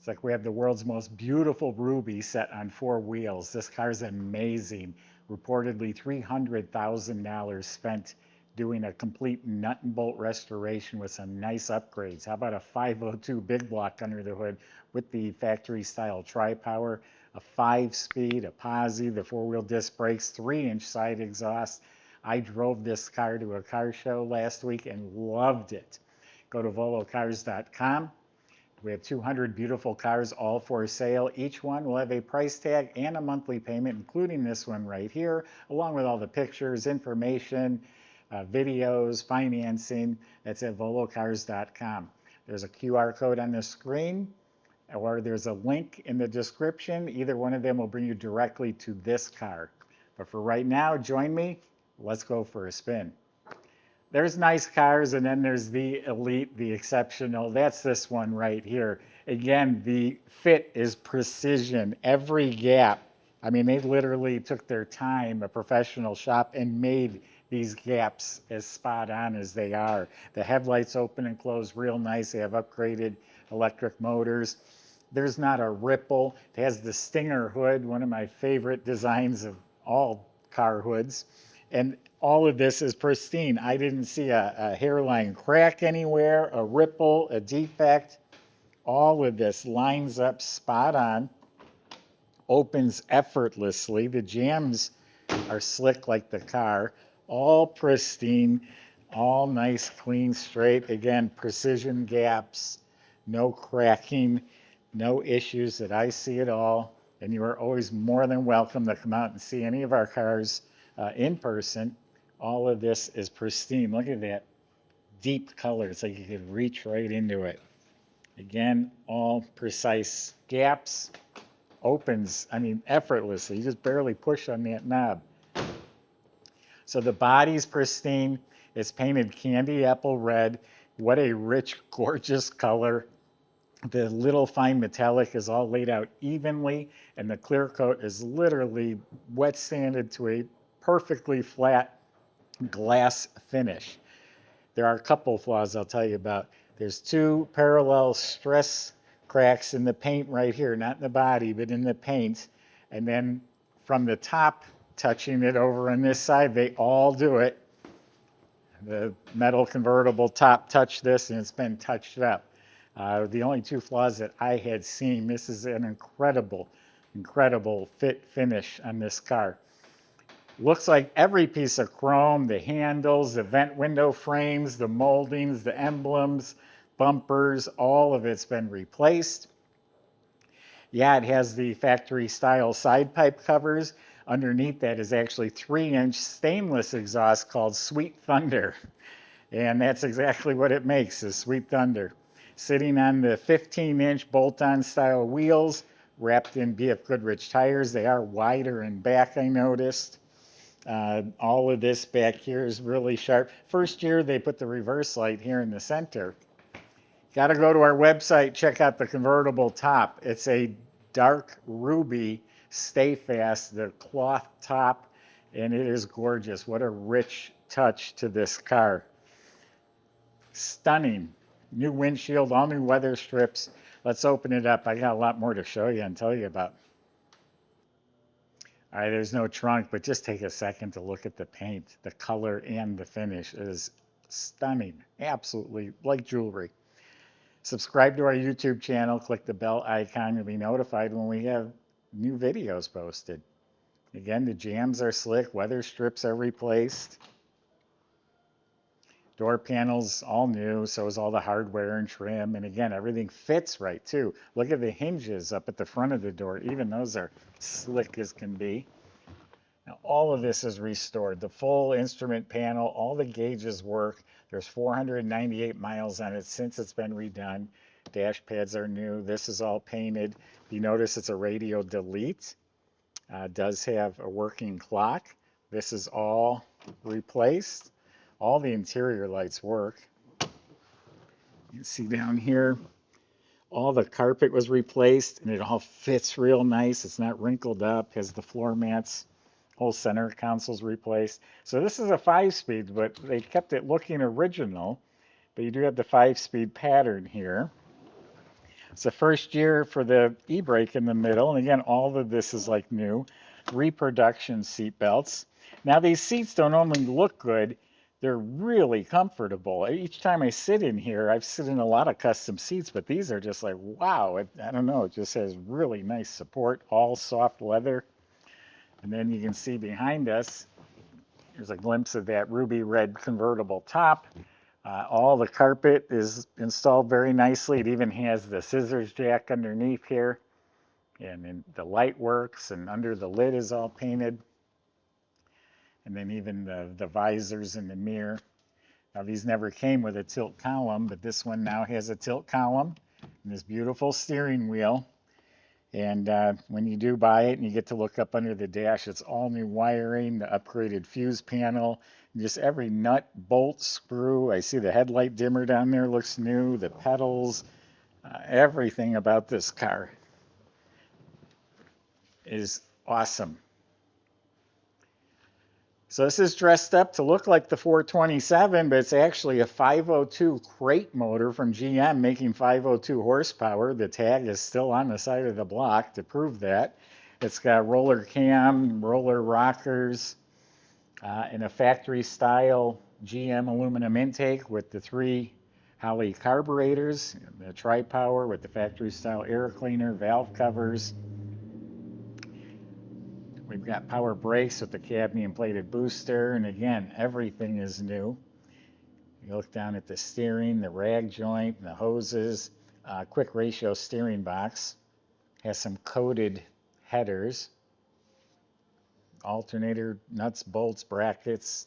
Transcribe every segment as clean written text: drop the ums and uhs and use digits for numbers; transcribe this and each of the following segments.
It's like we have the world's most beautiful ruby set on four wheels. This car's amazing. Reportedly $300,000 spent doing a complete nut and bolt restoration with some nice upgrades. How about a 502 big block under the hood with the factory style tri-power, a 5-speed, a posi, the four-wheel disc brakes, 3-inch side exhaust. I drove this car to a car show last week and loved it. Go to volocars.com. We have 200 beautiful cars, all for sale. Each one will have a price tag and a monthly payment, including this one right here, along with all the pictures, information, videos, financing. That's at volocars.com. There's a QR code on the screen, or there's a link in the description. Either one of them will bring you directly to this car. But for right now, join me. Let's go for a spin. There's nice cars, and then there's the elite, the exceptional. That's this one right here. Again, the fit is precision. Every gap. I mean, they literally took their time, a professional shop, and made these gaps as spot on as they are. The headlights open and close real nice. They have upgraded electric motors. There's not a ripple. It has the Stinger hood, one of my favorite designs of all car hoods. And all of this is pristine. I didn't see a hairline crack anywhere, a ripple, a defect. All of this lines up spot on, opens effortlessly. The jambs are slick like the car, all pristine, all nice, clean, straight. Again, precision gaps, no cracking, no issues that I see at all. And you are always more than welcome to come out and see any of our cars in person. All of this is pristine. Look at that deep color. It's like you could reach right into it. Again, all precise gaps. Opens, I mean, effortlessly. You just barely push on that knob. So the body's pristine. It's painted candy apple red. What a rich, gorgeous color. The little fine metallic is all laid out evenly, and the clear coat is literally wet sanded to a perfectly flat glass finish. There are a couple flaws I'll tell you about. There's two parallel stress cracks in the paint right here, not in the body, but in the paint. And then from the top, touching it over on this side, they all do it. The metal convertible top touched this, and it's been touched up. The only two flaws that I had seen, this is an incredible, incredible fit finish on this car. Looks like every piece of chrome, the handles, the vent window frames, the moldings, the emblems, bumpers, all of it's been replaced. Yeah, it has the factory style side pipe covers. Underneath that is actually 3-inch stainless exhaust called Sweet Thunder. And that's exactly what it makes, is Sweet Thunder. Sitting on the 15-inch bolt-on style wheels, wrapped in BFGoodrich tires. They are wider in back, I noticed. All of this back here is really sharp. First year, they put the reverse light here in the center. Got to go to our website, check out the convertible top. It's a dark ruby Stayfast, the cloth top, and it is gorgeous. What a rich touch to this car. Stunning. New windshield, all new weather strips. Let's open it up. I got a lot more to show you and tell you about. All right, there's no trunk, but just take a second to look at the paint. The color and the finish is stunning. Absolutely like jewelry. Subscribe to our YouTube channel. Click the bell icon. You'll be notified when we have new videos posted. Again, the jambs are slick. Weather strips are replaced. Door panels all new, so is all the hardware and trim. And again, everything fits right too. Look at the hinges up at the front of the door. Even those are slick as can be. Now, all of this is restored. The full instrument panel, all the gauges work. There's 498 miles on it since it's been redone. Dash pads are new. This is all painted. You notice it's a radio delete. Does have a working clock. This is all replaced. All the interior lights work. You can see down here, all the carpet was replaced, and it all fits real nice. It's not wrinkled up, has the floor mats. Whole center console's replaced. So this is a 5-speed, but they kept it looking original. But you do have the 5-speed pattern here. It's the first year for the e-brake in the middle. And again, all of this is like new. Reproduction seat belts. Now these seats don't only look good, they're really comfortable. Each time I sit in here, I've sit in a lot of custom seats, but these are just like, wow, I don't know, it just has really nice support, all soft leather. And then you can see behind us, there's a glimpse of that ruby red convertible top. All the carpet is installed very nicely. It even has the scissors jack underneath here. And then the light works, and under the lid is all painted. And then even the visors and the mirror. Now these never came with a tilt column, but this one now has a tilt column and this beautiful steering wheel. And when you do buy it and you get to look up under the dash, it's all new wiring, the upgraded fuse panel, just every nut, bolt, screw. I see the headlight dimmer down there looks new, the pedals, everything about this car is awesome. So this is dressed up to look like the 427, but it's actually a 502 crate motor from GM making 502 horsepower. The tag is still on the side of the block to prove that. It's got roller cam, roller rockers, and a factory style GM aluminum intake with the 3 Holley carburetors, the tri-power with the factory style air cleaner, valve covers. We've got power brakes with the cadmium plated booster, and again, everything is new. You look down at the steering, the rag joint, the hoses, quick ratio steering box, has some coated headers, alternator, nuts, bolts, brackets,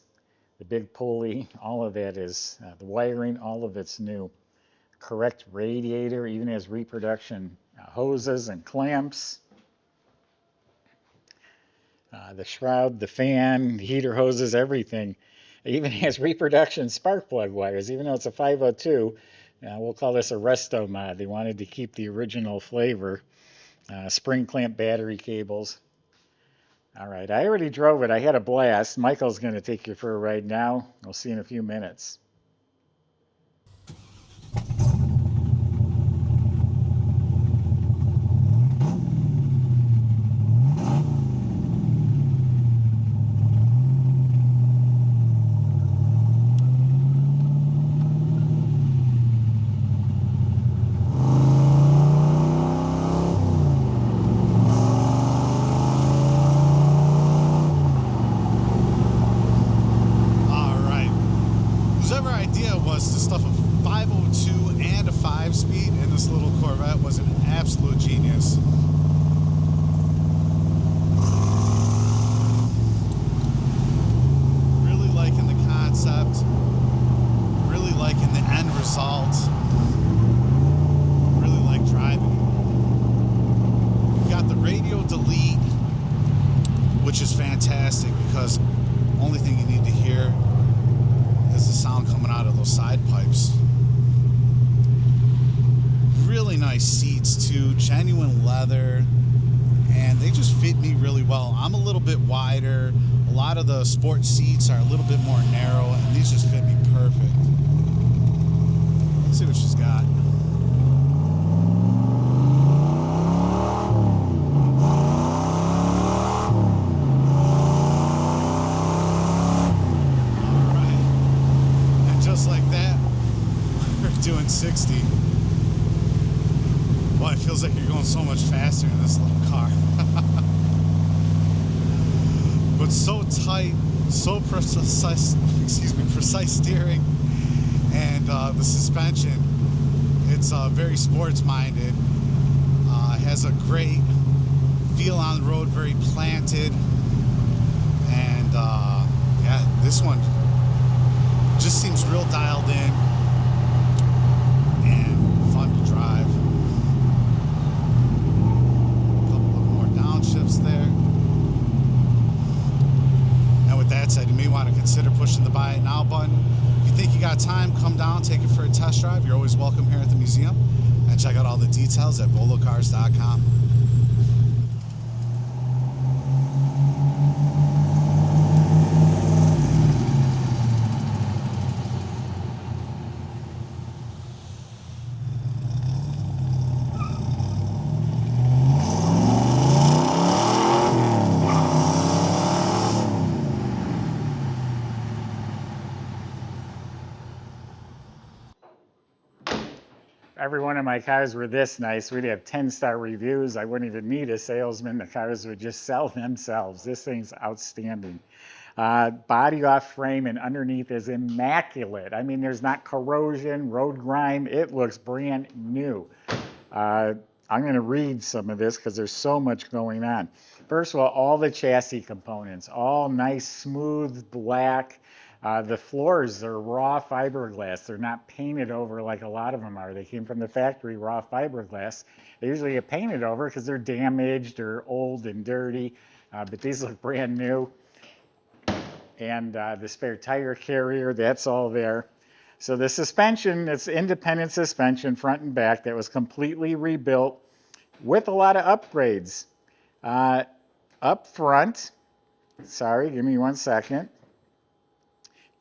the big pulley, all of that is, the wiring, all of it's new. Correct radiator, even has reproduction hoses and clamps. The shroud, the fan, the heater hoses, everything. It even has reproduction spark plug wires, even though it's a 502. We'll call this a resto mod. They wanted to keep the original flavor. Spring clamp battery cables. All right, I already drove it. I had a blast. Michael's going to take you for a ride now. We'll see you in a few minutes. Was to stuff a 502 and a 5-speed in this little Corvette was an absolute genius. Really liking the concept, really liking the end result, really like driving. You got the radio delete, which is fantastic because only thing you need to hear is the sound coming out of those side pipes. Really nice seats too, genuine leather, and they just fit me really well. I'm a little bit wider. A lot of the sport seats are a little bit more narrow, and these just fit me perfect. Let's see what she's got. Doing 60. Well, it feels like you're going so much faster in this little car. But so tight, so precise, precise steering, and the suspension. It's very sports minded. Has a great feel on the road, very planted, and yeah, this one just seems real dialed in. Drive. A couple of more downshifts there. And with that said, you may want to consider pushing the buy it now button. If you think you got time, come down, take it for a test drive. You're always welcome here at the museum. And check out all the details at volocars.com. every one of my cars were this nice, we'd have 10-star reviews. I wouldn't even need a salesman. The cars would just sell themselves. This thing's outstanding. Body off frame and underneath is immaculate. I mean, there's not corrosion, road grime. It looks brand new. I'm going to read some of this because there's so much going on. First of all the chassis components, all nice, smooth, black. The floors are raw fiberglass. They're not painted over like a lot of them are. They came from the factory, raw fiberglass. They usually get painted over because they're damaged or old and dirty, but these look brand new. And the spare tire carrier, that's all there. So the suspension, it's independent suspension, front and back, that was completely rebuilt with a lot of upgrades. Up front, sorry, give me 1 second.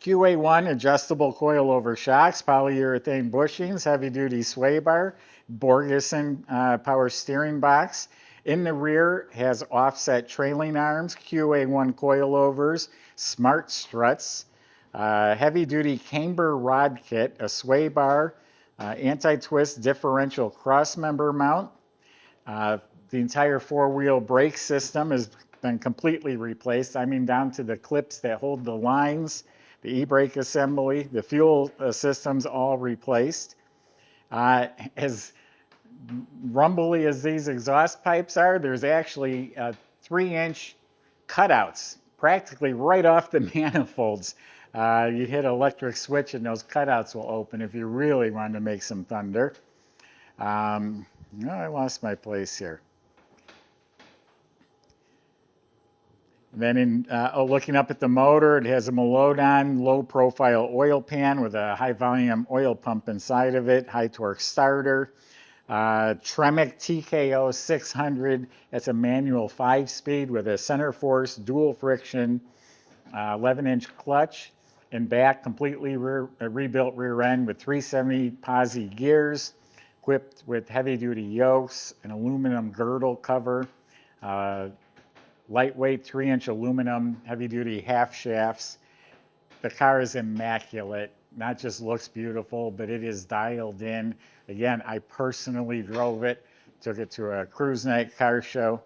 QA1 adjustable coilover shocks, polyurethane bushings, heavy-duty sway bar, Borgeson power steering box. In the rear has offset trailing arms, QA1 coilovers, smart struts, heavy-duty camber rod kit, a sway bar, anti-twist differential crossmember mount. The entire four-wheel brake system has been completely replaced. I mean, down to the clips that hold the lines, the e-brake assembly, the fuel systems all replaced. As rumbly as these exhaust pipes are, there's actually 3-inch cutouts practically right off the manifolds. You hit an electric switch and those cutouts will open if you really want to make some thunder. No, I lost my place here. And then looking up at the motor, it has a Melodon low-profile oil pan with a high-volume oil pump inside of it, high-torque starter. Tremec TKO 600, that's a manual 5-speed with a center force, dual friction, 11-inch clutch. In back, completely rebuilt rear end with 370 posi gears, equipped with heavy-duty yokes, an aluminum girdle cover, lightweight 3-inch aluminum heavy-duty half shafts. The car is immaculate. Not just looks beautiful, but it is dialed in. Again, I personally drove it, took it to a cruise night car show.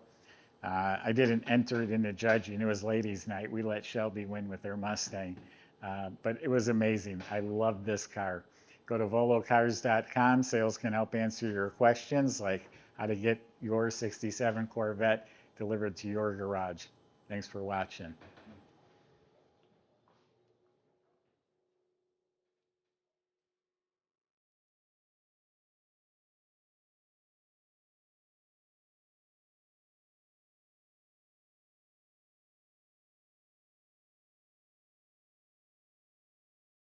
I didn't enter it into judging. It was ladies' night. We let Shelby win with her Mustang. But it was amazing. I love this car. Go to volocars.com. Sales can help answer your questions, like how to get your '67 Corvette delivered to your garage. Thanks for watching.